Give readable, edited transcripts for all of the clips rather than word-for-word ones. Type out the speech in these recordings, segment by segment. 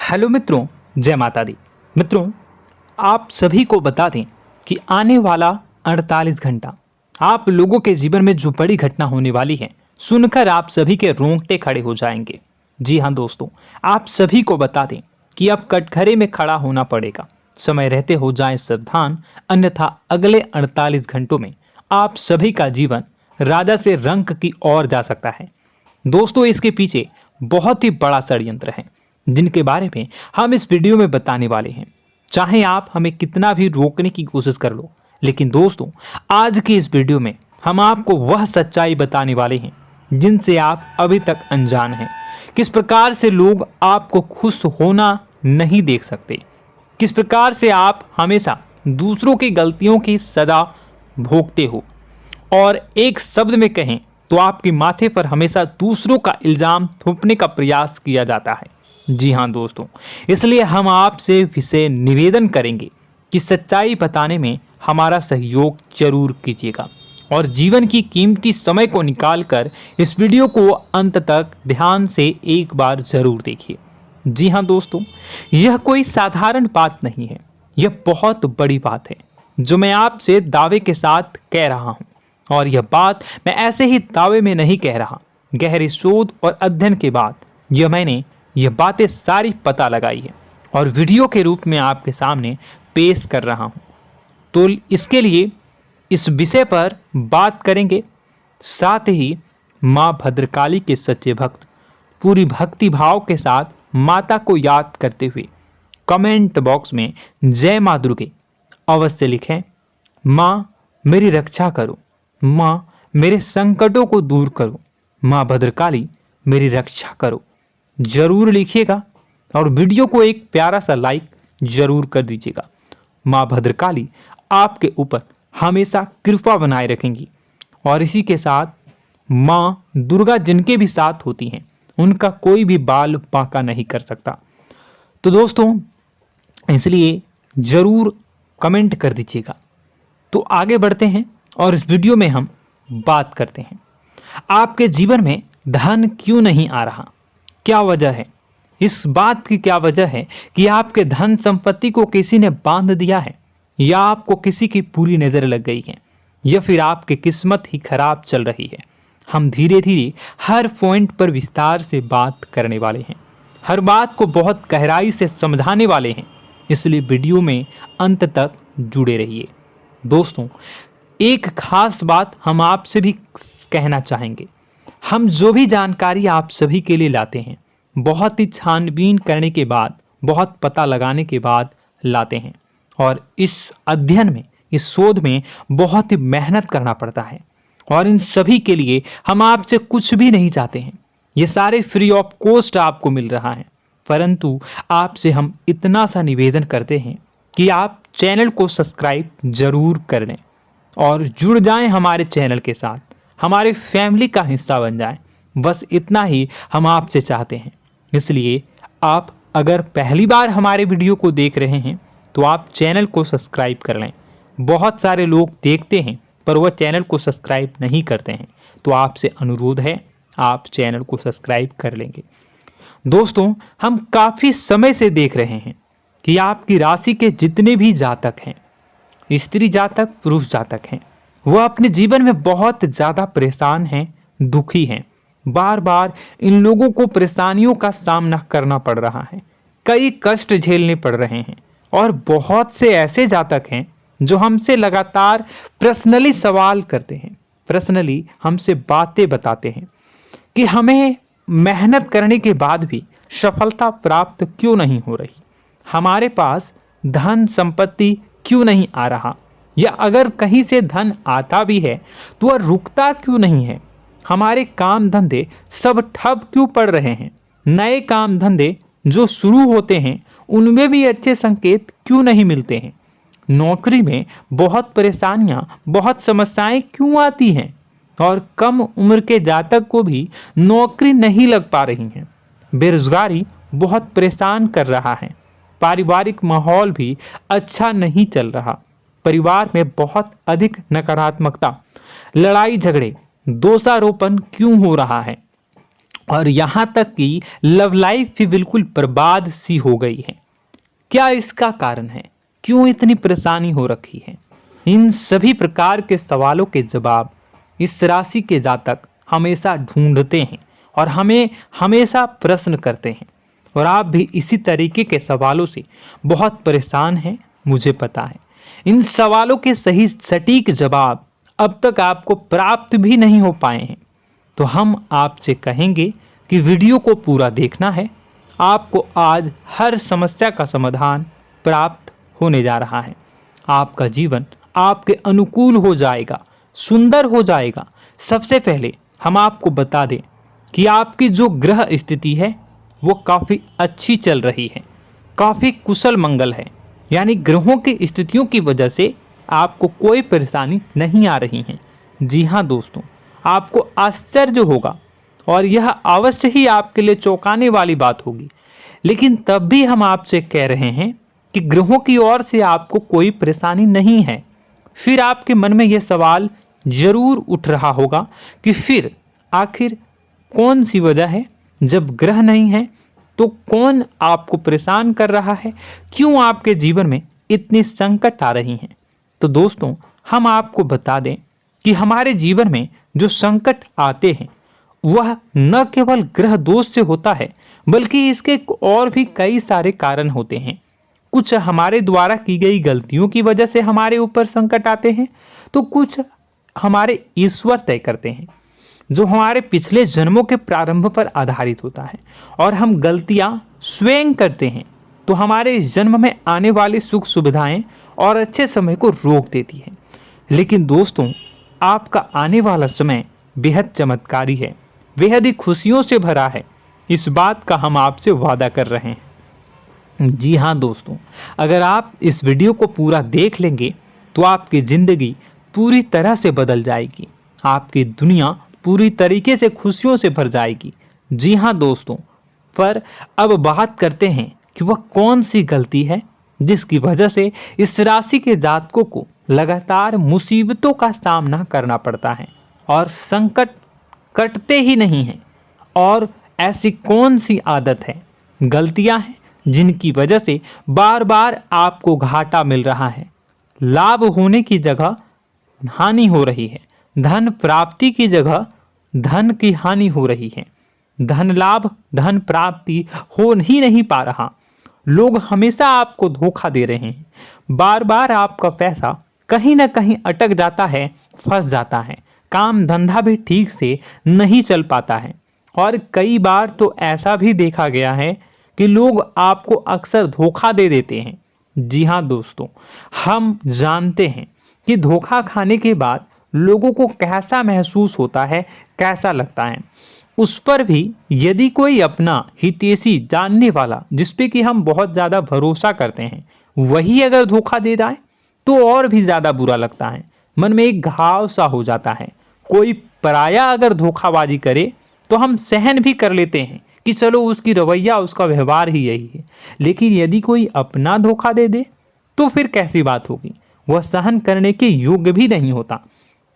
Hello मित्रों, जय माता दी। मित्रों, आप सभी को बता दें कि आने वाला 48 घंटा आप लोगों के जीवन में जो बड़ी घटना होने वाली है, सुनकर आप सभी के रोंगटे खड़े हो जाएंगे। जी हाँ दोस्तों, आप सभी को बता दें कि अब कटघरे में खड़ा होना पड़ेगा। समय रहते हो जाएं सावधान, अन्यथा अगले 48 घंटों में आप सभी का जीवन राजा से रंक की ओर जा सकता है। दोस्तों, इसके पीछे बहुत ही बड़ा षड्यंत्र है जिनके बारे में हम इस वीडियो में बताने वाले हैं। चाहे आप हमें कितना भी रोकने की कोशिश कर लो, लेकिन दोस्तों आज की इस वीडियो में हम आपको वह सच्चाई बताने वाले हैं जिनसे आप अभी तक अनजान हैं। किस प्रकार से लोग आपको खुश होना नहीं देख सकते, किस प्रकार से आप हमेशा दूसरों की गलतियों की सजा भोगते हो, और एक शब्द में कहें तो आपके माथे पर हमेशा दूसरों का इल्जाम थोपने का प्रयास किया जाता है। जी हाँ दोस्तों, इसलिए हम आपसे विशेष निवेदन करेंगे कि सच्चाई बताने में हमारा सहयोग जरूर कीजिएगा और जीवन की कीमती समय को निकालकर इस वीडियो को अंत तक ध्यान से एक बार जरूर देखिए। जी हाँ दोस्तों, यह कोई साधारण बात नहीं है, यह बहुत बड़ी बात है जो मैं आपसे दावे के साथ कह रहा हूँ। और यह बात मैं ऐसे ही दावे में नहीं कह रहा, गहरी शोध और अध्ययन के बाद मैंने यह बातें सारी पता लगाई है और वीडियो के रूप में आपके सामने पेश कर रहा हूं। तो इसके लिए इस विषय पर बात करेंगे। साथ ही मां भद्रकाली के सच्चे भक्त पूरी भक्ति भाव के साथ माता को याद करते हुए कमेंट बॉक्स में जय मां दुर्गे अवश्य लिखें। मां मेरी रक्षा करो, मां मेरे संकटों को दूर करो, मां भद्रकाली मेरी रक्षा करो, जरूर लिखिएगा और वीडियो को एक प्यारा सा लाइक जरूर कर दीजिएगा। मां भद्रकाली आपके ऊपर हमेशा कृपा बनाए रखेंगी और इसी के साथ मां दुर्गा जिनके भी साथ होती हैं उनका कोई भी बाल बांका नहीं कर सकता। तो दोस्तों, इसलिए जरूर कमेंट कर दीजिएगा। तो आगे बढ़ते हैं और इस वीडियो में हम बात करते हैं, आपके जीवन में धन क्यों नहीं आ रहा, क्या वजह है। इस बात की क्या वजह है कि आपके धन संपत्ति को किसी ने बांध दिया है, या आपको किसी की पूरी नजर लग गई है, या फिर आपकी किस्मत ही खराब चल रही है। हम धीरे धीरे हर पॉइंट पर विस्तार से बात करने वाले हैं, हर बात को बहुत गहराई से समझाने वाले हैं, इसलिए वीडियो में अंत तक जुड़े रहिए। दोस्तों, एक खास बात हम आपसे भी कहना चाहेंगे, हम जो भी जानकारी आप सभी के लिए लाते हैं बहुत ही छानबीन करने के बाद, बहुत पता लगाने के बाद लाते हैं, और इस अध्ययन में, इस शोध में बहुत ही मेहनत करना पड़ता है। और इन सभी के लिए हम आपसे कुछ भी नहीं चाहते हैं, ये सारे फ्री ऑफ कॉस्ट आपको मिल रहा है, परंतु आपसे हम इतना सा निवेदन करते हैं कि आप चैनल को सब्सक्राइब जरूर कर लें और जुड़ जाएं हमारे चैनल के साथ, हमारे फैमिली का हिस्सा बन जाएं। बस इतना ही हम आपसे चाहते हैं। इसलिए आप अगर पहली बार हमारे वीडियो को देख रहे हैं तो आप चैनल को सब्सक्राइब कर लें। बहुत सारे लोग देखते हैं पर वह चैनल को सब्सक्राइब नहीं करते हैं, तो आपसे अनुरोध है आप चैनल को सब्सक्राइब कर लेंगे। दोस्तों, हम काफ़ी समय से देख रहे हैं कि आपकी राशि के जितने भी जातक हैं, स्त्री जातक, पुरुष जातक हैं, वह अपने जीवन में बहुत ज़्यादा परेशान हैं, दुखी हैं। बार बार इन लोगों को परेशानियों का सामना करना पड़ रहा है, कई कष्ट झेलने पड़ रहे हैं, और बहुत से ऐसे जातक हैं जो हमसे लगातार पर्सनली सवाल करते हैं, पर्सनली हमसे बातें बताते हैं कि हमें मेहनत करने के बाद भी सफलता प्राप्त क्यों नहीं हो रही, हमारे पास धन संपत्ति क्यों नहीं आ रहा, या अगर कहीं से धन आता भी है तो वह रुकता क्यों नहीं है, हमारे काम धंधे सब ठप क्यों पड़ रहे हैं, नए काम धंधे जो शुरू होते हैं उनमें भी अच्छे संकेत क्यों नहीं मिलते हैं, नौकरी में बहुत परेशानियां, बहुत समस्याएं क्यों आती हैं, और कम उम्र के जातक को भी नौकरी नहीं लग पा रही हैं, बेरोजगारी बहुत परेशान कर रहा है, पारिवारिक माहौल भी अच्छा नहीं चल रहा, परिवार में बहुत अधिक नकारात्मकता, लड़ाई झगड़े, दोषारोपण क्यों हो रहा है, और यहाँ तक कि लव लाइफ भी बिल्कुल बर्बाद सी हो गई है। क्या इसका कारण है? क्यों इतनी परेशानी हो रखी है? इन सभी प्रकार के सवालों के जवाब इस राशि के जातक हमेशा ढूंढते हैं और हमें हमेशा प्रश्न करते हैं। और आप भी इसी तरीके के सवालों से बहुत परेशान हैं, मुझे पता है। इन सवालों के सही सटीक जवाब अब तक आपको प्राप्त भी नहीं हो पाए हैं। तो हम आपसे कहेंगे कि वीडियो को पूरा देखना है। आपको आज हर समस्या का समाधान प्राप्त होने जा रहा है। आपका जीवन आपके अनुकूल हो जाएगा, सुंदर हो जाएगा। सबसे पहले हम आपको बता दें कि आपकी जो ग्रह स्थिति है वो काफ़ी अच्छी चल रही है, काफ़ी कुशल मंगल है। यानी ग्रहों की स्थितियों की वजह से आपको कोई परेशानी नहीं आ रही है। जी हाँ दोस्तों, आपको आश्चर्य होगा और यह अवश्य ही आपके लिए चौंकाने वाली बात होगी। लेकिन तब भी हम आपसे कह रहे हैं कि ग्रहों की ओर से आपको कोई परेशानी नहीं है। फिर आपके मन में यह सवाल जरूर उठ रहा होगा कि फिर आखिर कौन सी वजह है? जब ग्रह नहीं है तो कौन आपको परेशान कर रहा है? क्यों आपके जीवन में इतनी संकट आ रही हैं? तो दोस्तों, हम आपको बता दें कि हमारे जीवन में जो संकट आते हैं वह न केवल ग्रह दोष से होता है, बल्कि इसके और भी कई सारे कारण होते हैं। कुछ हमारे द्वारा की गई गलतियों की वजह से हमारे ऊपर संकट आते हैं, तो कुछ हमारे ईश्वर तय करते हैं, जो हमारे पिछले जन्मों के प्रारंभ पर आधारित होता है। और हम गलतियां स्वयं करते हैं तो हमारे इस जन्म में आने वाली सुख सुविधाएं और अच्छे समय को रोक देती है। लेकिन दोस्तों, आपका आने वाला समय बेहद चमत्कारी है, बेहद ही खुशियों से भरा है। इस बात का हम आपसे वादा कर रहे हैं। जी हाँ दोस्तों, अगर आप इस वीडियो को पूरा देख लेंगे तो आपकी ज़िंदगी पूरी तरह से बदल जाएगी, आपकी दुनिया पूरी तरीके से खुशियों से भर जाएगी। जी हाँ दोस्तों, पर अब बात करते हैं कि वह कौन सी गलती है जिसकी वजह से इस राशि के जातकों को लगातार मुसीबतों का सामना करना पड़ता है और संकट कटते ही नहीं हैं। और ऐसी कौन सी आदत है, गलतियां हैं जिनकी वजह से बार बार आपको घाटा मिल रहा है, लाभ होने की जगह हानि हो रही है, धन प्राप्ति की जगह धन की हानि हो रही है, धन लाभ धन प्राप्ति हो ही नहीं पा रहा, लोग हमेशा आपको धोखा दे रहे हैं, बार बार आपका पैसा कहीं ना कहीं अटक जाता है, फंस जाता है, काम धंधा भी ठीक से नहीं चल पाता है। और कई बार तो ऐसा भी देखा गया है कि लोग आपको अक्सर धोखा दे देते हैं। जी हाँ दोस्तों, हम जानते हैं कि धोखा खाने के बाद लोगों को कैसा महसूस होता है, कैसा लगता है। उस पर भी यदि कोई अपना हितैषी जानने वाला, जिस पे कि हम बहुत ज़्यादा भरोसा करते हैं, वही अगर धोखा दे जाए तो और भी ज़्यादा बुरा लगता है, मन में एक घाव सा हो जाता है। कोई पराया अगर धोखाबाजी करे तो हम सहन भी कर लेते हैं कि चलो उसकी रवैया, उसका व्यवहार ही यही है। लेकिन यदि कोई अपना धोखा दे दे तो फिर कैसी बात होगी, वह सहन करने के योग्य भी नहीं होता।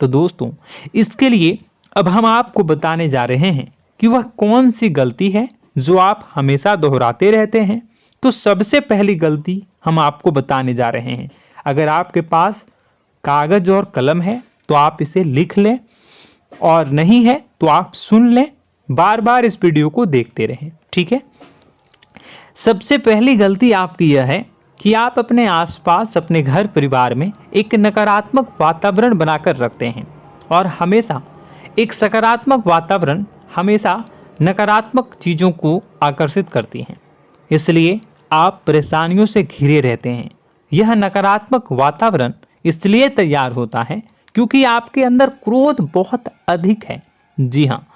तो दोस्तों, इसके लिए अब हम आपको बताने जा रहे हैं कि वह कौन सी गलती है जो आप हमेशा दोहराते रहते हैं। तो सबसे पहली गलती हम आपको बताने जा रहे हैं। अगर आपके पास कागज और कलम है तो आप इसे लिख लें, और नहीं है तो आप सुन लें, बार बार इस वीडियो को देखते रहें, ठीक है। सबसे पहली गलती आपकी यह है कि आप अपने आसपास, अपने घर परिवार में एक नकारात्मक वातावरण बनाकर रखते हैं। और हमेशा एक सकारात्मक वातावरण हमेशा नकारात्मक चीज़ों को आकर्षित करती हैं, इसलिए आप परेशानियों से घिरे रहते हैं। यह नकारात्मक वातावरण इसलिए तैयार होता है क्योंकि आपके अंदर क्रोध बहुत अधिक है। जी हाँ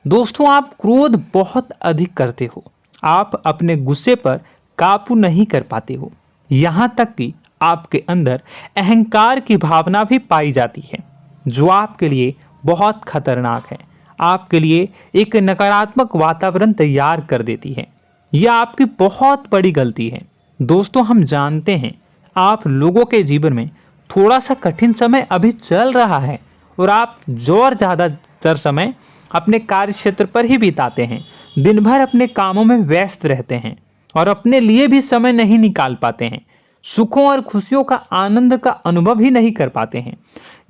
दोस्तों, आप क्रोध बहुत अधिक करते हो, आप अपने गुस्से पर काबू नहीं कर पाते हो, यहाँ तक कि आपके अंदर अहंकार की भावना भी पाई जाती है, जो आपके लिए बहुत खतरनाक है, आपके लिए एक नकारात्मक वातावरण तैयार कर देती है। यह आपकी बहुत बड़ी गलती है। दोस्तों, हम जानते हैं आप लोगों के जीवन में थोड़ा सा कठिन समय अभी चल रहा है और आप और ज़्यादातर समय अपने कार्य क्षेत्र पर ही बिताते हैं, दिन भर अपने कामों में व्यस्त रहते हैं और अपने लिए भी समय नहीं निकाल पाते हैं, सुखों और खुशियों का आनंद का अनुभव ही नहीं कर पाते हैं,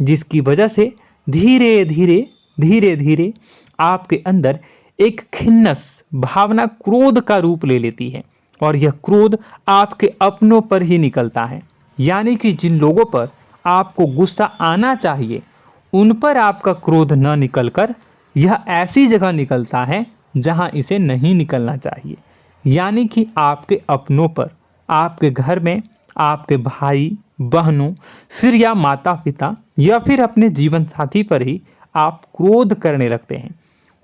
जिसकी वजह से धीरे धीरे धीरे धीरे आपके अंदर एक खिन्नस भावना क्रोध का रूप ले लेती है और यह क्रोध आपके अपनों पर ही निकलता है। यानी कि जिन लोगों पर आपको गुस्सा आना चाहिए उन पर आपका क्रोध न निकलकर यह ऐसी जगह निकलता है जहां इसे नहीं निकलना चाहिए। यानी कि आपके अपनों पर, आपके घर में आपके भाई बहनों, फिर या माता पिता या फिर अपने जीवन साथी पर ही आप क्रोध करने लगते हैं।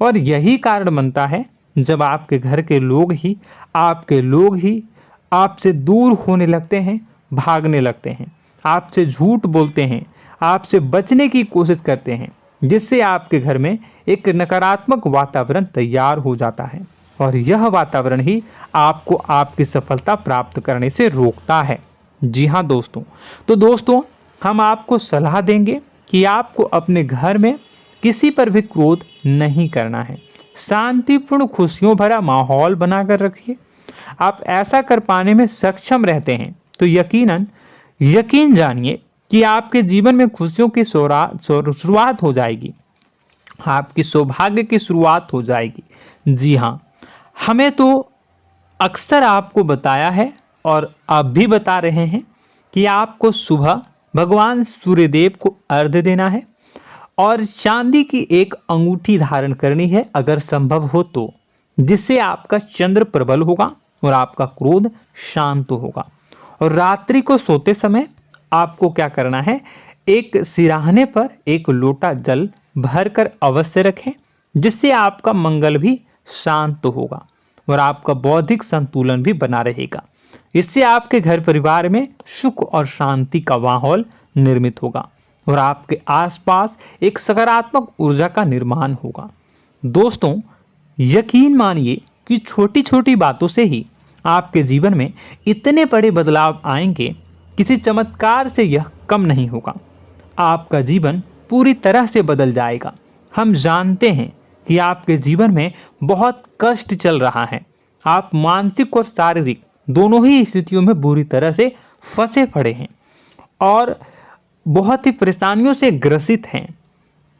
और यही कारण बनता है जब आपके घर के लोग ही आपसे दूर होने लगते हैं, भागने लगते हैं, आपसे झूठ बोलते हैं, आपसे बचने की कोशिश करते हैं, जिससे आपके घर में एक नकारात्मक वातावरण तैयार हो जाता है और यह वातावरण ही आपको आपकी सफलता प्राप्त करने से रोकता है। जी हाँ दोस्तों, तो दोस्तों हम आपको सलाह देंगे कि आपको अपने घर में किसी पर भी क्रोध नहीं करना है। शांतिपूर्ण खुशियों भरा माहौल बनाकर रखिए। आप ऐसा कर पाने में सक्षम रहते हैं तो यकीन जानिए कि आपके जीवन में खुशियों की शुरुआत हो जाएगी, आपकी सौभाग्य की शुरुआत हो जाएगी। जी हाँ, हमें तो अक्सर आपको बताया है और आप भी बता रहे हैं कि आपको सुबह भगवान सूर्यदेव को अर्घ्य देना है और चांदी की एक अंगूठी धारण करनी है अगर संभव हो तो, जिससे आपका चंद्र प्रबल होगा और आपका क्रोध शांत होगा। और रात्रि को सोते समय आपको क्या करना है, एक सिराहने पर एक लोटा जल भरकर अवश्य रखें, जिससे आपका मंगल भी शांत होगा और आपका बौद्धिक संतुलन भी बना रहेगा। इससे आपके घर परिवार में सुख और शांति का माहौल निर्मित होगा और आपके आसपास एक सकारात्मक ऊर्जा का निर्माण होगा। दोस्तों यकीन मानिए कि छोटी छोटी बातों से ही आपके जीवन में इतने बड़े बदलाव आएंगे, किसी चमत्कार से यह कम नहीं होगा। आपका जीवन पूरी तरह से बदल जाएगा। हम जानते हैं कि आपके जीवन में बहुत कष्ट चल रहा है, आप मानसिक और शारीरिक दोनों ही स्थितियों में बुरी तरह से फंसे पड़े हैं और बहुत ही परेशानियों से ग्रसित हैं।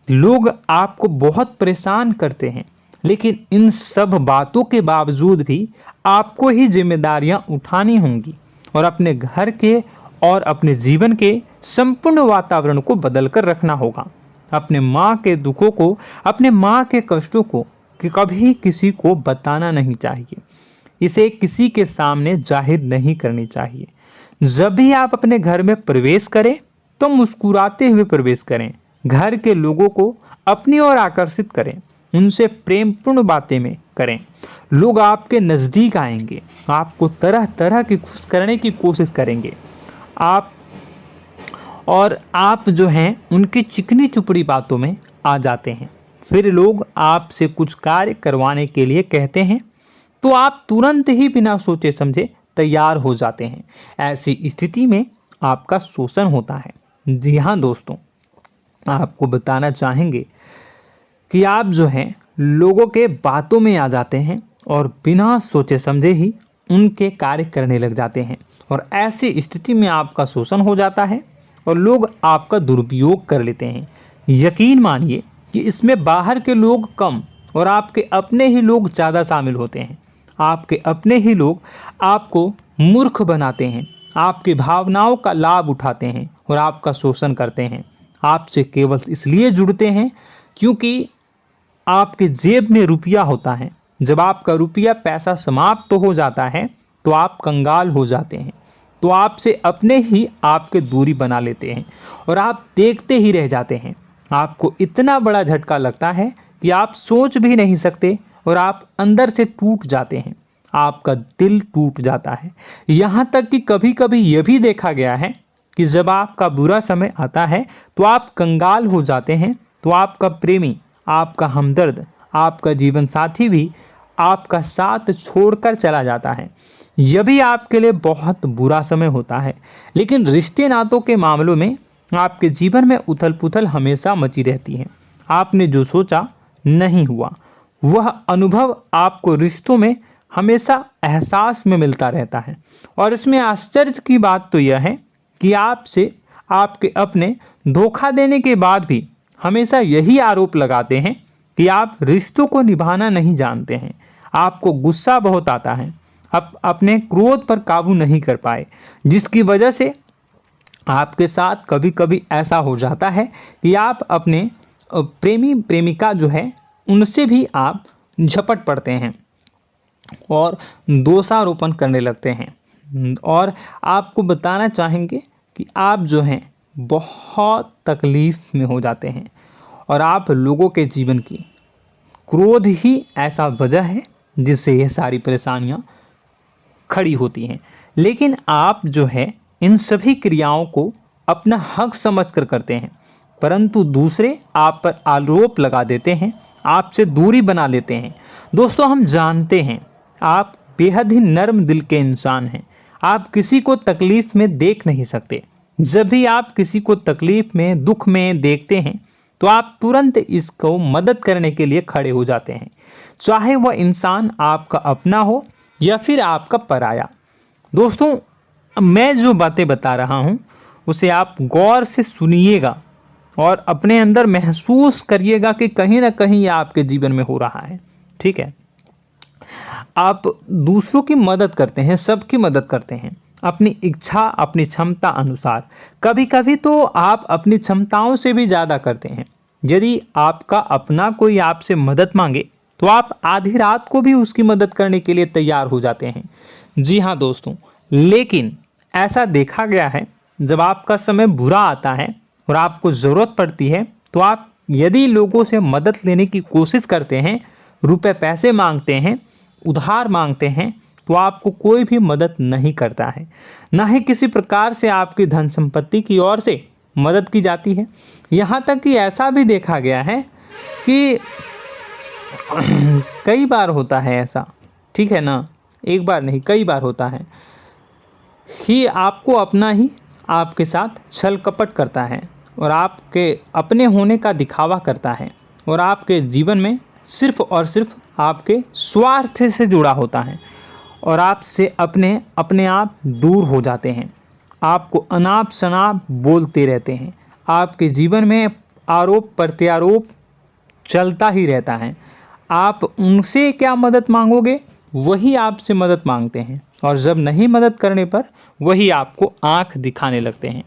लोग आपको बहुत परेशान करते हैं, लेकिन इन सब बातों के बावजूद भी आपको ही जिम्मेदारियां उठानी होंगी और अपने घर के और अपने जीवन के संपूर्ण वातावरण को बदल कर रखना होगा। अपने माँ के दुखों को, अपने माँ के कष्टों को कभी किसी को बताना नहीं चाहिए, इसे किसी के सामने जाहिर नहीं करनी चाहिए। जब भी आप अपने घर में प्रवेश करें तो मुस्कुराते हुए प्रवेश करें, घर के लोगों को अपनी ओर आकर्षित करें, उनसे प्रेमपूर्ण बातें में करें। लोग आपके नज़दीक आएंगे, आपको तरह तरह की खुश करने की कोशिश करेंगे। आप जो हैं उनकी चिकनी चुपड़ी बातों में आ जाते हैं। फिर लोग आपसे कुछ कार्य करवाने के लिए कहते हैं तो आप तुरंत ही बिना सोचे समझे तैयार हो जाते हैं। ऐसी स्थिति में आपका शोषण होता है। जी हाँ दोस्तों, आपको बताना चाहेंगे कि आप जो हैं लोगों के बातों में आ जाते हैं और बिना सोचे समझे ही उनके कार्य करने लग जाते हैं और ऐसी स्थिति में आपका शोषण हो जाता है और लोग आपका दुरुपयोग कर लेते हैं। यकीन मानिए कि इसमें बाहर के लोग कम और आपके अपने ही लोग ज़्यादा शामिल होते हैं। आपके अपने ही लोग आपको मूर्ख बनाते हैं, आपकी भावनाओं का लाभ उठाते हैं और आपका शोषण करते हैं। आपसे केवल इसलिए जुड़ते हैं क्योंकि आपके जेब में रुपया होता है। जब आपका रुपया पैसा समाप्त हो जाता है तो आप कंगाल हो जाते हैं, तो आपसे अपने ही आपके दूरी बना लेते हैं और आप देखते ही रह जाते हैं। आपको इतना बड़ा झटका लगता है कि आप सोच भी नहीं सकते और आप अंदर से टूट जाते हैं, आपका दिल टूट जाता है। यहाँ तक कि कभी कभी यह भी देखा गया है कि जब आपका बुरा समय आता है तो आप कंगाल हो जाते हैं, तो आपका प्रेमी, आपका हमदर्द, आपका जीवन साथी भी आपका साथ छोड़कर चला जाता है। यह भी आपके लिए बहुत बुरा समय होता है। लेकिन रिश्ते नातों के मामलों में आपके जीवन में उथल पुथल हमेशा मची रहती है। आपने जो सोचा नहीं हुआ। वह अनुभव आपको रिश्तों में हमेशा एहसास में मिलता रहता है। और इसमें आश्चर्य की बात तो यह है कि आपसे आपके अपने धोखा देने के बाद भी हमेशा यही आरोप लगाते हैं कि आप रिश्तों को निभाना नहीं जानते हैं। आपको गुस्सा बहुत आता है, आप अपने क्रोध पर काबू नहीं कर पाए, जिसकी वजह से आपके साथ कभी कभी ऐसा हो जाता है कि आप अपने प्रेमी प्रेमिका जो है उनसे भी आप झपट पड़ते हैं और दोषारोपण करने लगते हैं। और आपको बताना चाहेंगे कि आप जो हैं बहुत तकलीफ़ में हो जाते हैं और आप लोगों के जीवन की क्रोध ही ऐसा वजह है जिससे ये सारी परेशानियां खड़ी होती हैं। लेकिन आप जो है इन सभी क्रियाओं को अपना हक समझकर करते हैं, परंतु दूसरे आप पर आरोप लगा देते हैं, आपसे दूरी बना लेते हैं। दोस्तों, हम जानते हैं आप बेहद ही नर्म दिल के इंसान हैं। आप किसी को तकलीफ़ में देख नहीं सकते। जब भी आप किसी को तकलीफ़ में, दुख में देखते हैं तो आप तुरंत इसको मदद करने के लिए खड़े हो जाते हैं, चाहे वह इंसान आपका अपना हो या फिर आपका पराया। दोस्तों, मैं जो बातें बता रहा हूँ उसे आप गौर से सुनिएगा और अपने अंदर महसूस करिएगा कि कहीं ना कहीं यह आपके जीवन में हो रहा है। ठीक है, आप दूसरों की मदद करते हैं, सबकी मदद करते हैं अपनी इच्छा, अपनी क्षमता अनुसार। कभी कभी तो आप अपनी क्षमताओं से भी ज़्यादा करते हैं। यदि आपका अपना कोई आपसे मदद मांगे तो आप आधी रात को भी उसकी मदद करने के लिए तैयार हो जाते हैं। जी हाँ दोस्तों, लेकिन ऐसा देखा गया है जब आपका समय बुरा आता है और आपको ज़रूरत पड़ती है तो आप यदि लोगों से मदद लेने की कोशिश करते हैं, रुपए पैसे मांगते हैं, उधार मांगते हैं, तो आपको कोई भी मदद नहीं करता है। ना ही किसी प्रकार से आपकी धन संपत्ति की ओर से मदद की जाती है। यहाँ तक कि ऐसा भी देखा गया है कि कई बार होता है ऐसा, ठीक है ना, एक बार नहीं कई बार होता है कि आपको अपना ही आपके साथ छल कपट करता है और आपके अपने होने का दिखावा करता है और आपके जीवन में सिर्फ और सिर्फ आपके स्वार्थ से जुड़ा होता है और आपसे अपने आप दूर हो जाते हैं। आपको अनाप शनाप बोलते रहते हैं। आपके जीवन में आरोप प्रत्यारोप चलता ही रहता है। आप उनसे क्या मदद मांगोगे, वही आपसे मदद मांगते हैं और जब नहीं मदद करने पर वही आपको आंख दिखाने लगते हैं।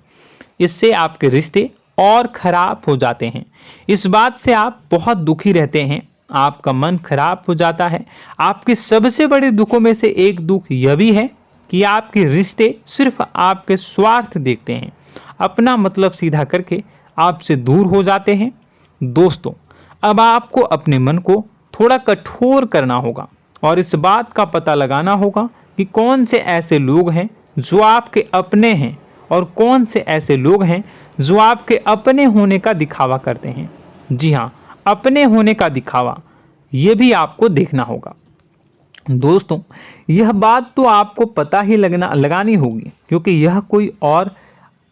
इससे आपके रिश्ते और ख़राब हो जाते हैं। इस बात से आप बहुत दुखी रहते हैं, आपका मन खराब हो जाता है। आपके सबसे बड़े दुखों में से एक दुख यह भी है कि आपके रिश्ते सिर्फ आपके स्वार्थ देखते हैं, अपना मतलब सीधा करके आपसे दूर हो जाते हैं। दोस्तों, अब आपको अपने मन को थोड़ा कठोर करना होगा और इस बात का पता लगाना होगा कि कौन से ऐसे लोग हैं जो आपके अपने हैं और कौन से ऐसे लोग हैं जो आपके अपने होने का दिखावा करते हैं। जी हाँ, अपने होने का दिखावा, ये भी आपको देखना होगा। दोस्तों, यह बात तो आपको पता ही लगानी होगी, क्योंकि यह कोई और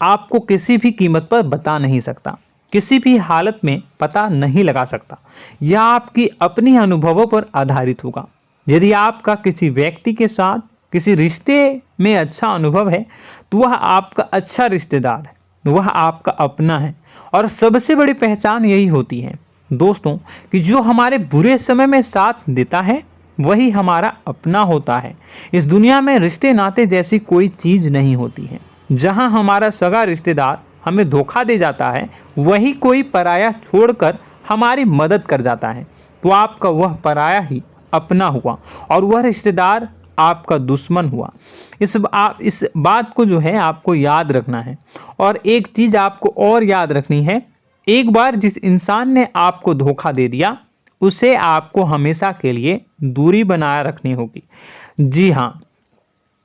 आपको किसी भी कीमत पर बता नहीं सकता, किसी भी हालत में पता नहीं लगा सकता। यह आपकी अपनी अनुभवों पर आधारित होगा। यदि आपका किसी व्यक्ति के साथ किसी रिश्ते में अच्छा अनुभव है तो वह आपका अच्छा रिश्तेदार है, वह आपका अपना है। और सबसे बड़ी पहचान यही होती है दोस्तों कि जो हमारे बुरे समय में साथ देता है वही हमारा अपना होता है। इस दुनिया में रिश्ते नाते जैसी कोई चीज़ नहीं होती है। जहां हमारा सगा रिश्तेदार हमें धोखा दे जाता है, वही कोई पराया छोड़कर हमारी मदद कर जाता है, तो आपका वह पराया ही अपना हुआ और वह रिश्तेदार आपका दुश्मन हुआ। इस बात को जो है आपको याद रखना है। और एक चीज़ आपको और याद रखनी है, एक बार जिस इंसान ने आपको धोखा दे दिया उसे आपको हमेशा के लिए दूरी बनाए रखनी होगी। जी हाँ,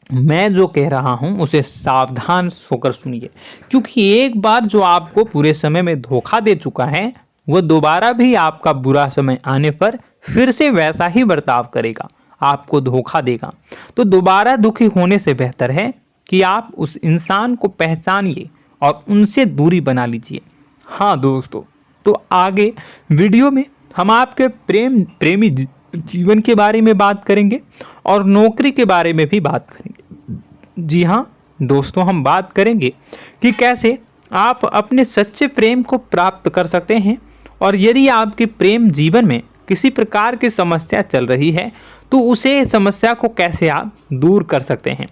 मैं जो कह रहा हूँ उसे सावधान होकर सुनिए, क्योंकि एक बार जो आपको पूरे समय में धोखा दे चुका है वह दोबारा भी आपका बुरा समय आने पर फिर से वैसा ही बर्ताव करेगा, आपको धोखा देगा। तो दोबारा दुखी होने से बेहतर है कि आप उस इंसान को पहचानिए और उनसे दूरी बना लीजिए। हाँ दोस्तों, तो आगे वीडियो में हम आपके प्रेमी जीवन के बारे में बात करेंगे और नौकरी के बारे में भी बात करेंगे। जी हाँ दोस्तों, हम बात करेंगे कि कैसे आप अपने सच्चे प्रेम को प्राप्त कर सकते हैं, और यदि आपके प्रेम जीवन में किसी प्रकार की समस्या चल रही है तो उसे समस्या को कैसे आप दूर कर सकते हैं।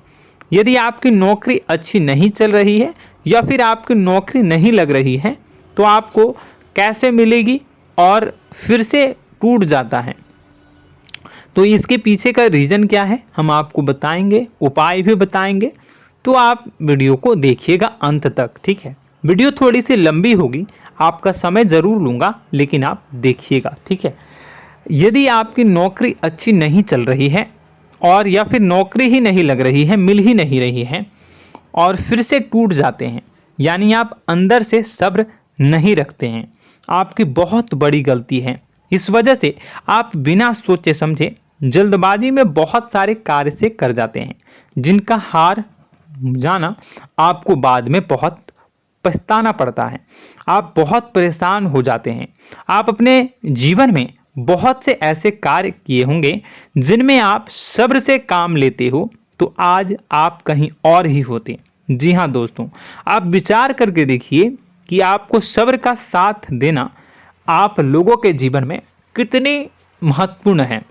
यदि आपकी नौकरी अच्छी नहीं चल रही है या फिर आपकी नौकरी नहीं लग रही है तो आपको कैसे मिलेगी और फिर से टूट जाता है, तो इसके पीछे का रीज़न क्या है हम आपको बताएंगे, उपाय भी बताएंगे। तो आप वीडियो को देखिएगा अंत तक, ठीक है। वीडियो थोड़ी सी लंबी होगी, आपका समय ज़रूर लूँगा, लेकिन आप देखिएगा, ठीक है। यदि आपकी नौकरी अच्छी नहीं चल रही है और या फिर नौकरी ही नहीं लग रही है, मिल ही नहीं रही है और फिर से टूट जाते हैं, यानी आप अंदर से सब्र नहीं रखते हैं, आपकी बहुत बड़ी गलती है। इस वजह से आप बिना सोचे समझे जल्दबाजी में बहुत सारे कार्य से कर जाते हैं, जिनका हार जाना आपको बाद में बहुत पछताना पड़ता है। आप बहुत परेशान हो जाते हैं। आप अपने जीवन में बहुत से ऐसे कार्य किए होंगे जिनमें आप सब्र से काम लेते हो, तो आज आप कहीं और ही होते। जी हाँ दोस्तों, आप विचार करके देखिए कि आपको सब्र का साथ देना आप लोगों के जीवन में कितने महत्वपूर्ण है।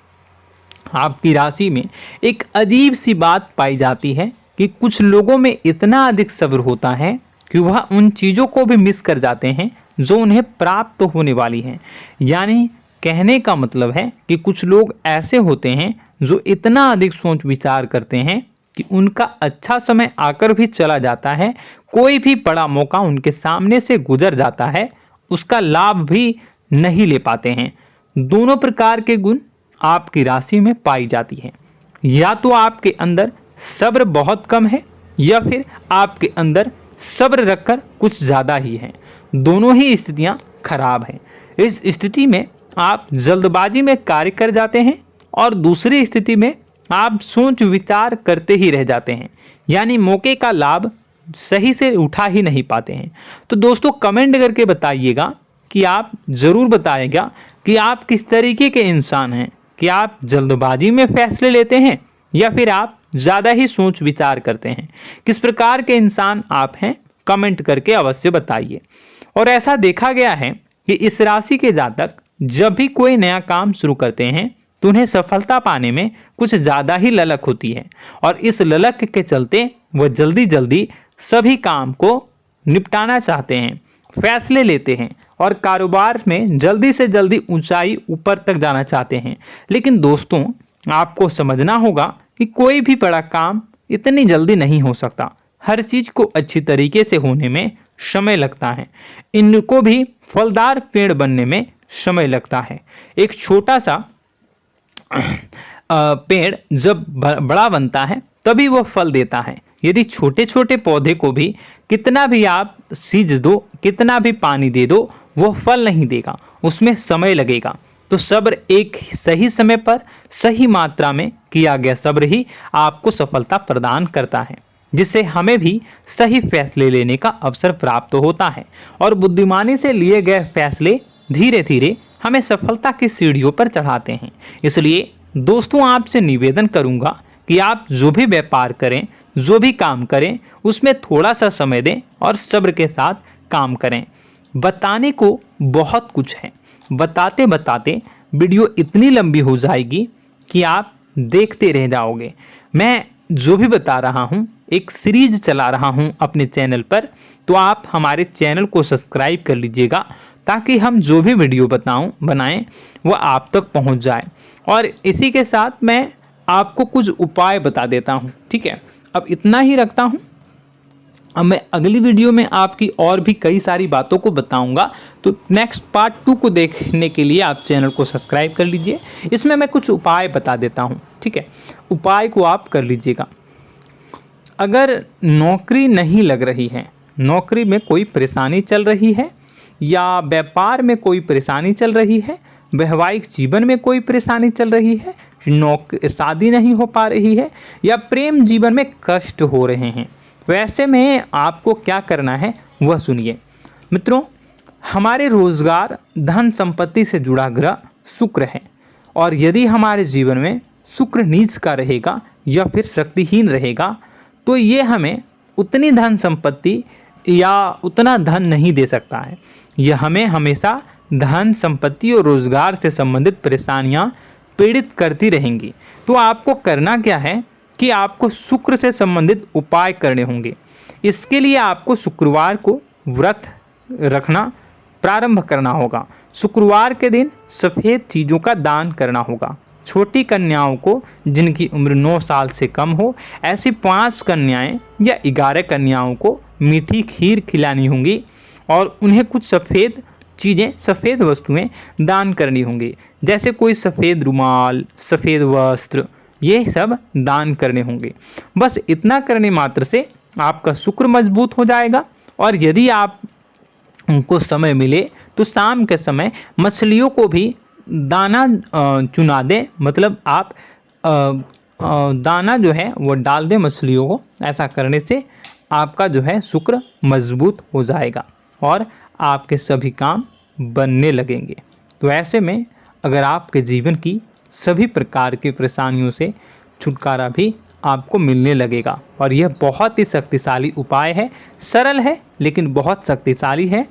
आपकी राशि में एक अजीब सी बात पाई जाती है कि कुछ लोगों में इतना अधिक सब्र होता है कि वह उन चीज़ों को भी मिस कर जाते हैं जो उन्हें प्राप्त होने वाली हैं। यानी कहने का मतलब है कि कुछ लोग ऐसे होते हैं जो इतना अधिक सोच विचार करते हैं कि उनका अच्छा समय आकर भी चला जाता है, कोई भी बड़ा मौका उनके सामने से गुजर जाता है, उसका लाभ भी नहीं ले पाते हैं। दोनों प्रकार के गुण आपकी राशि में पाई जाती है। या तो आपके अंदर सब्र बहुत कम है या फिर आपके अंदर सब्र रखकर कुछ ज़्यादा ही है। दोनों ही स्थितियाँ खराब हैं। इस स्थिति में आप जल्दबाजी में कार्य कर जाते हैं और दूसरी स्थिति में आप सोच विचार करते ही रह जाते हैं, यानी मौके का लाभ सही से उठा ही नहीं पाते हैं। तो दोस्तों कमेंट करके बताइएगा कि आप ज़रूर बताइएगा कि आप किस तरीके के इंसान हैं, कि आप जल्दबाजी में फैसले लेते हैं या फिर आप ज़्यादा ही सोच विचार करते हैं। किस प्रकार के इंसान आप हैं, कमेंट करके अवश्य बताइए। और ऐसा देखा गया है कि इस राशि के जातक जब भी कोई नया काम शुरू करते हैं तो उन्हें सफलता पाने में कुछ ज़्यादा ही ललक होती है, और इस ललक के चलते वह जल्दी जल्दी सभी काम को निपटाना चाहते हैं, फैसले लेते हैं और कारोबार में जल्दी से जल्दी ऊंचाई ऊपर तक जाना चाहते हैं। लेकिन दोस्तों आपको समझना होगा कि कोई भी बड़ा काम इतनी जल्दी नहीं हो सकता। हर चीज़ को अच्छी तरीके से होने में समय लगता है। इनको भी फलदार पेड़ बनने में समय लगता है। एक छोटा सा पेड़ जब बड़ा बनता है तभी वो फल देता है। यदि छोटे छोटे पौधे को भी कितना भी आप सींच दो, कितना भी पानी दे दो, वो फल नहीं देगा, उसमें समय लगेगा। तो सब्र एक सही समय पर सही मात्रा में किया गया सब्र ही आपको सफलता प्रदान करता है, जिससे हमें भी सही फैसले लेने का अवसर प्राप्त होता है और बुद्धिमानी से लिए गए फैसले धीरे धीरे हमें सफलता की सीढ़ियों पर चढ़ाते हैं। इसलिए दोस्तों आपसे निवेदन करूंगा कि आप जो भी व्यापार करें, जो भी काम करें, उसमें थोड़ा सा समय दें और सब्र के साथ काम करें। बताने को बहुत कुछ है, बताते बताते वीडियो इतनी लंबी हो जाएगी कि आप देखते रह जाओगे। मैं जो भी बता रहा हूँ एक सीरीज चला रहा हूँ अपने चैनल पर, तो आप हमारे चैनल को सब्सक्राइब कर लीजिएगा ताकि हम जो भी वीडियो बनाएं वो आप तक पहुँच जाए। और इसी के साथ मैं आपको कुछ उपाय बता देता हूँ, ठीक है। अब इतना ही रखता हूँ। अब मैं अगली वीडियो में आपकी और भी कई सारी बातों को बताऊंगा, तो नेक्स्ट पार्ट 2 को देखने के लिए आप चैनल को सब्सक्राइब कर लीजिए। इसमें मैं कुछ उपाय बता देता हूं, ठीक है। उपाय को आप कर लीजिएगा। अगर नौकरी नहीं लग रही है, नौकरी में कोई परेशानी चल रही है, या व्यापार में कोई परेशानी चल रही है, वैवाहिक जीवन में कोई परेशानी चल रही है, शादी नहीं हो पा रही है, या प्रेम जीवन में कष्ट हो रहे हैं, वैसे में आपको क्या करना है वह सुनिए। मित्रों, हमारे रोजगार धन संपत्ति से जुड़ा ग्रह शुक्र है, और यदि हमारे जीवन में शुक्र नीच का रहेगा या फिर शक्तिहीन रहेगा तो ये हमें उतनी धन संपत्ति या उतना धन नहीं दे सकता है। यह हमें हमेशा धन संपत्ति और रोजगार से संबंधित परेशानियां पीड़ित करती रहेंगी। तो आपको करना क्या है कि आपको शुक्र से संबंधित उपाय करने होंगे। इसके लिए आपको शुक्रवार को व्रत रखना प्रारंभ करना होगा। शुक्रवार के दिन सफ़ेद चीज़ों का दान करना होगा। छोटी कन्याओं को जिनकी उम्र 9 साल से कम हो, ऐसी 5 कन्याएं या 11 कन्याओं को मीठी खीर खिलानी होंगी और उन्हें कुछ सफ़ेद चीज़ें, सफ़ेद वस्तुएं दान करनी होंगी, जैसे कोई सफ़ेद रुमाल, सफ़ेद वस्त्र, ये सब दान करने होंगे। बस इतना करने मात्र से आपका शुक्र मजबूत हो जाएगा। और यदि आप उनको समय मिले तो शाम के समय मछलियों को भी दाना चुना दें, मतलब आप दाना जो है वो डाल दें मछलियों को। ऐसा करने से आपका जो है शुक्र मजबूत हो जाएगा और आपके सभी काम बनने लगेंगे। तो ऐसे में अगर आपके जीवन की सभी प्रकार की परेशानियों से छुटकारा भी आपको मिलने लगेगा। और यह बहुत ही शक्तिशाली उपाय है, सरल है लेकिन बहुत शक्तिशाली है।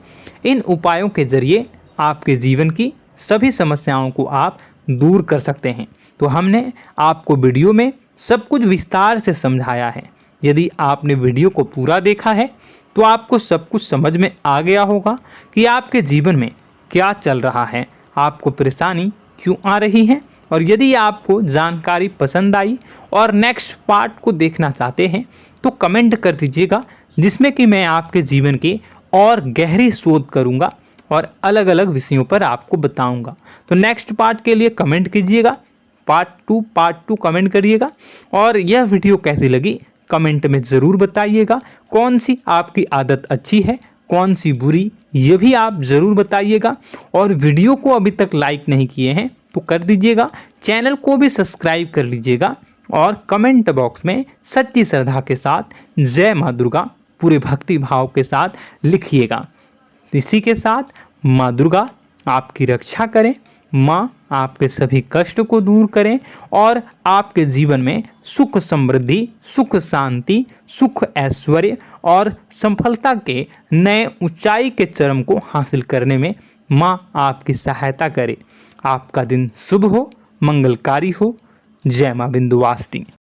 इन उपायों के जरिए आपके जीवन की सभी समस्याओं को आप दूर कर सकते हैं। तो हमने आपको वीडियो में सब कुछ विस्तार से समझाया है। यदि आपने वीडियो को पूरा देखा है तो आपको सब कुछ समझ में आ गया होगा कि आपके जीवन में क्या चल रहा है, आपको परेशानी क्यों आ रही है। और यदि आपको जानकारी पसंद आई और नेक्स्ट पार्ट को देखना चाहते हैं तो कमेंट कर दीजिएगा, जिसमें कि मैं आपके जीवन की और गहरी शोध करूंगा और अलग अलग विषयों पर आपको बताऊंगा। तो नेक्स्ट पार्ट के लिए कमेंट कीजिएगा, पार्ट टू कमेंट करिएगा। और यह वीडियो कैसी लगी कमेंट में ज़रूर बताइएगा। कौन सी आपकी आदत अच्छी है, कौन सी बुरी, ये भी आप ज़रूर बताइएगा। और वीडियो को अभी तक लाइक नहीं किए हैं तो कर दीजिएगा, चैनल को भी सब्सक्राइब कर लीजिएगा और कमेंट बॉक्स में सच्ची श्रद्धा के साथ जय माँ दुर्गा पूरे भक्ति भाव के साथ लिखिएगा। इसी के साथ माँ दुर्गा आपकी रक्षा करें, माँ आपके सभी कष्ट को दूर करें और आपके जीवन में सुख समृद्धि, सुख शांति, सुख ऐश्वर्य और सफलता के नए ऊंचाई के चरम को हासिल करने में माँ आपकी सहायता करे। आपका दिन शुभ हो, मंगलकारी हो। जय माँ विंध्यवासिनी।